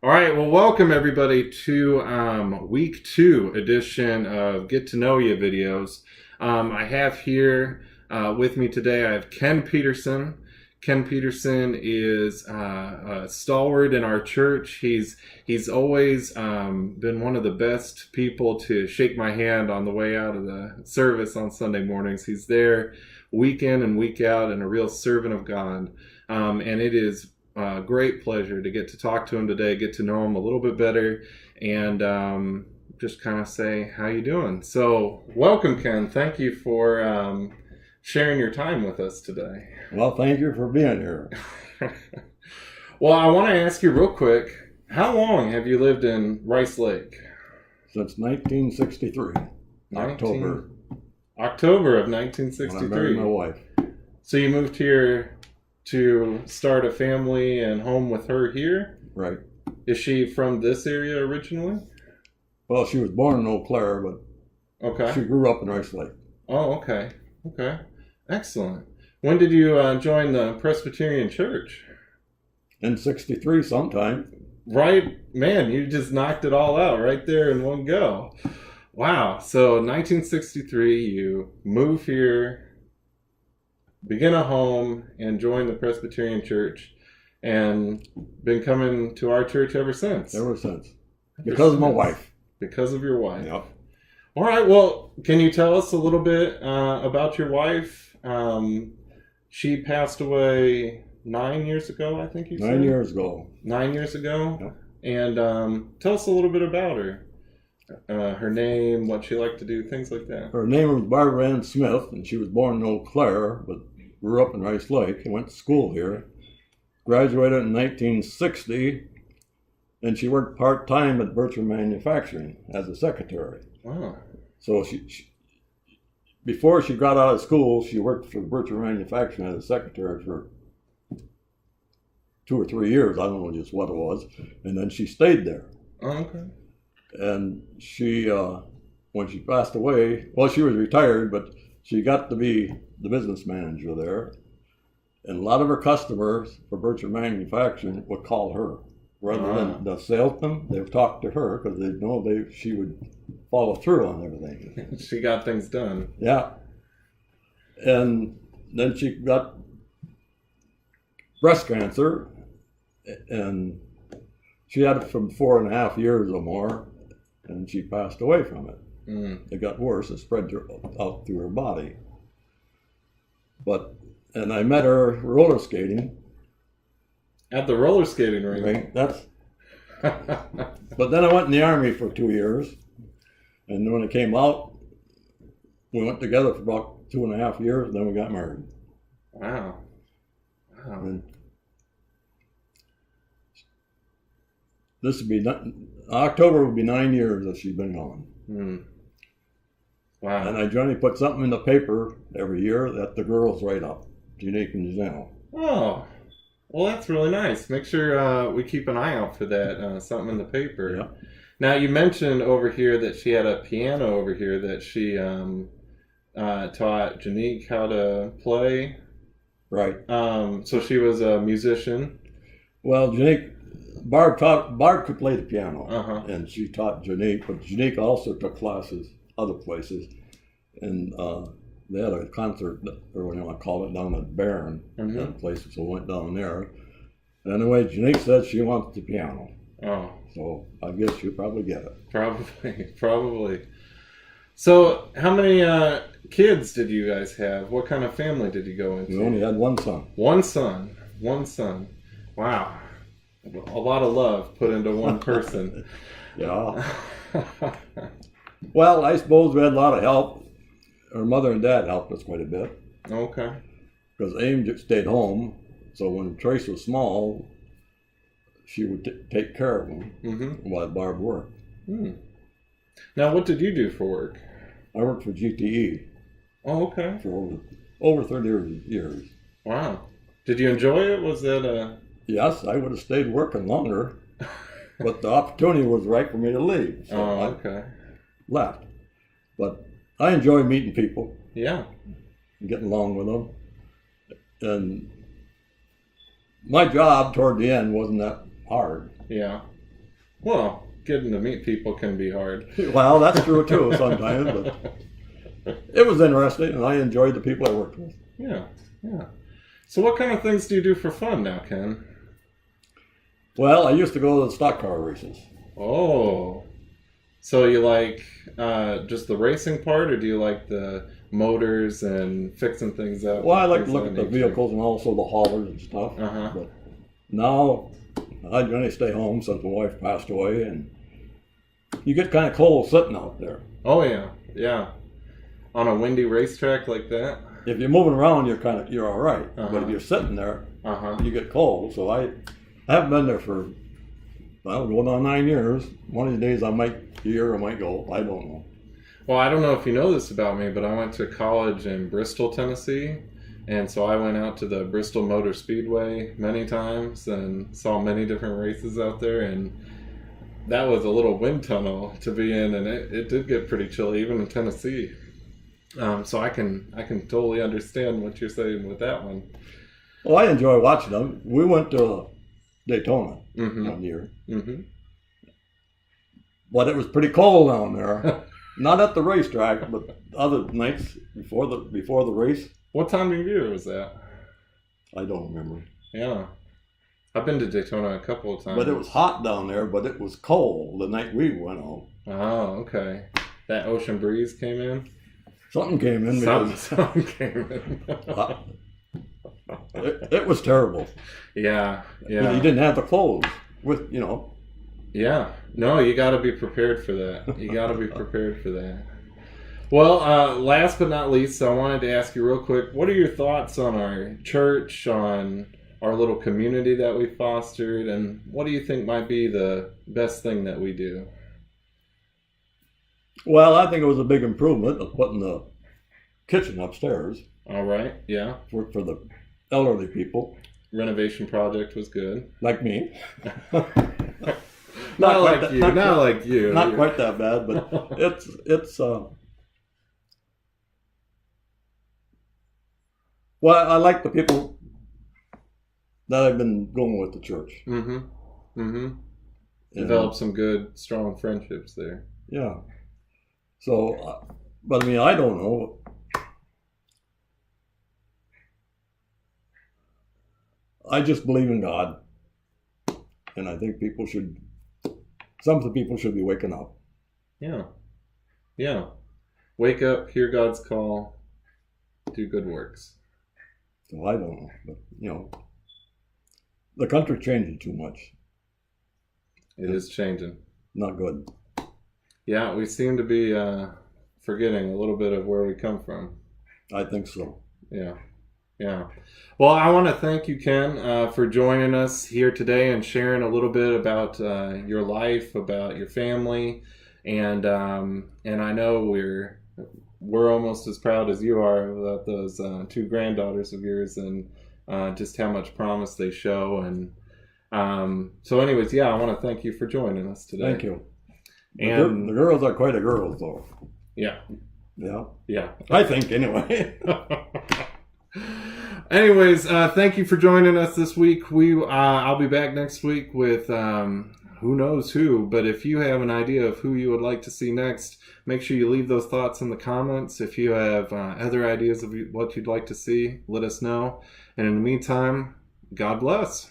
All right, well, welcome everybody to week 2 edition of Get to Know You videos. I have here with me today, I have Ken Peterson. Ken Peterson is a stalwart in our church. He's always been one of the best people to shake my hand on the way out of the service on Sunday mornings. He's there week in and week out and a real servant of God. And it is great pleasure to get to talk to him today, get to know him a little bit better, and just kind of say, how you doing? So welcome, Ken. Thank you for sharing your time with us today. Well, thank you for being here. Well, I want to ask you real quick, how long have you lived in Rice Lake? Since 1963, October. October of When I 1963. married my wife. So you moved here to start a family and home with her here? Right. Is she from this area originally? Well, she was born in Eau Claire, but Okay. she grew up in Rice Lake. Oh, okay. Okay. Excellent. When did you join the Presbyterian Church? In 63 sometime. Right, man, you just knocked it all out right there in one go. Wow. So 1963, you move here, begin a home, and join the Presbyterian Church, and been coming to our church ever since. Ever since. Because of my wife. Because of your wife. Yep. All right. Well, can you tell us a little bit about your wife? She passed away 9 years ago, I think you said. 9 years ago. 9 years ago? Yep. And tell us a little bit about her. Her name, what she liked to do, things like that. Her name was Barbara Ann Smith, and she was born in Eau Claire, but grew up in Rice Lake and went to school here. Graduated in 1960, and she worked part-time at Bertram Manufacturing as a secretary. Wow. So before she got out of school, she worked for Bertram Manufacturing as a secretary for 2 or 3 years. I don't know just what it was. And then she stayed there. Oh, okay. And she, when she passed away, well, she was retired, but she got to be the business manager there. And a lot of her customers for Bertram Manufacturing would call her. Rather than the salesman, they would talk to her because they know she would follow through on everything. She got things done. Yeah. And then she got breast cancer, and she had it for 4.5 years or more, and she passed away from it. It got worse. It spread out through her body. And I met her roller skating. At the roller skating rink. Right? But then I went in the Army for 2 years, and when I came out, we went together for about 2.5 years, and then we got married. Wow. Wow. And October would be 9 years that she's been gone. Wow. And I generally put something in the paper every year that the girls write up, Janique and Giselle. Oh, well, that's really nice. Make sure we keep an eye out for that, something in the paper. Yeah. Now, you mentioned over here that she had a piano over here that she taught Janique how to play. Right. So she was a musician. Well, Barb could play the piano, and she taught Janique, but Janique also took classes other places, and they had a concert, or what you want to call it, down at Barron, that place, so went down there. And anyway, Janique said she wants the piano. Oh. So I guess she'll probably get it. Probably. So how many kids did you guys have? What kind of family did you go into? We only had one son. One son. Wow. A lot of love put into one person. Yeah. Well, I suppose we had a lot of help. Her mother and dad helped us quite a bit. Okay. Because Aim just stayed home, so when Trace was small, she would take care of him while Barb worked. Now, what did you do for work? I worked for GTE. Oh, okay. For over 30 years. Wow. Did you enjoy it? Was that a... Yes, I would have stayed working longer, but the opportunity was right for me to leave. So okay. I left. But I enjoy meeting people. Yeah. And getting along with them. And my job toward the end wasn't that hard. Yeah. Well, getting to meet people can be hard. Well, that's true too sometimes, but it was interesting, and I enjoyed the people I worked with. Yeah, yeah. So what kind of things do you do for fun now, Ken? Well, I used to go to the stock car races. Oh, so you like just the racing part, or do you like the motors and fixing things up? Well, I like to things look of at that the nature? vehicles and also the haulers and stuff. Uh-huh. But now, I generally stay home since my wife passed away, and you get kind of cold sitting out there. Oh yeah, yeah. On a windy racetrack like that. If you're moving around, you're all right. But Uh-huh. if you're sitting there, Uh-huh. you get cold. So I haven't been there for, well, going on 9 years. One of these days I might I might go. I don't know. Well, I don't know if you know this about me, but I went to college in Bristol, Tennessee. And so I went out to the Bristol Motor Speedway many times and saw many different races out there. And that was a little wind tunnel to be in, and it did get pretty chilly, even in Tennessee. So I can totally understand what you're saying with that one. Well, I enjoy watching them. We went to Daytona Mm-hmm. one year, Mm-hmm. but it was pretty cold down there. Not at the racetrack, but other nights before the race. What time of year was that? I don't remember. Yeah. I've been to Daytona a couple of times. But it was hot down there, but it was cold the night we went out. Oh, okay. That ocean breeze came in? Something came in because Something came in. it was terrible. Yeah, But yeah. you didn't have the clothes with, Yeah. No, you got to be prepared for that. You got to be prepared for that. Well, last but not least, I wanted to ask you real quick, what are your thoughts on our church, on our little community that we fostered, and what do you think might be the best thing that we do? Well, I think it was a big improvement of putting the kitchen upstairs All right. Yeah. for the elderly people Renovation project was good. like me. Not quite like that- you. not Not quite- like you. Not quite that bad, but it's well, I like the people that I've been going with the church. Mm-hmm. Mm-hmm. And, Develop some good, strong friendships there. Yeah. So, but I mean, I don't know. I just believe in God, and I think some of the people should be waking up. Yeah. Yeah. Wake up, hear God's call, do good works. So I don't know, but the country's changing too much. It is changing. Not good. Yeah, we seem to be forgetting a little bit of where we come from. I think so. Yeah. Yeah. Well, I want to thank you, Ken, for joining us here today and sharing a little bit about your life, about your family, and I know we're almost as proud as you are about those two granddaughters of yours and just how much promise they show. And so, anyways, yeah, I want to thank you for joining us today. Thank you. And The girls are quite a girls, though. yeah, Yeah. yeah. I think, anyway. Anyways, thank you for joining us this week. I'll be back next week with who knows who, but if you have an idea of who you would like to see next, make sure you leave those thoughts in the comments. If you have other ideas of what you'd like to see, let us know. And in the meantime, God bless.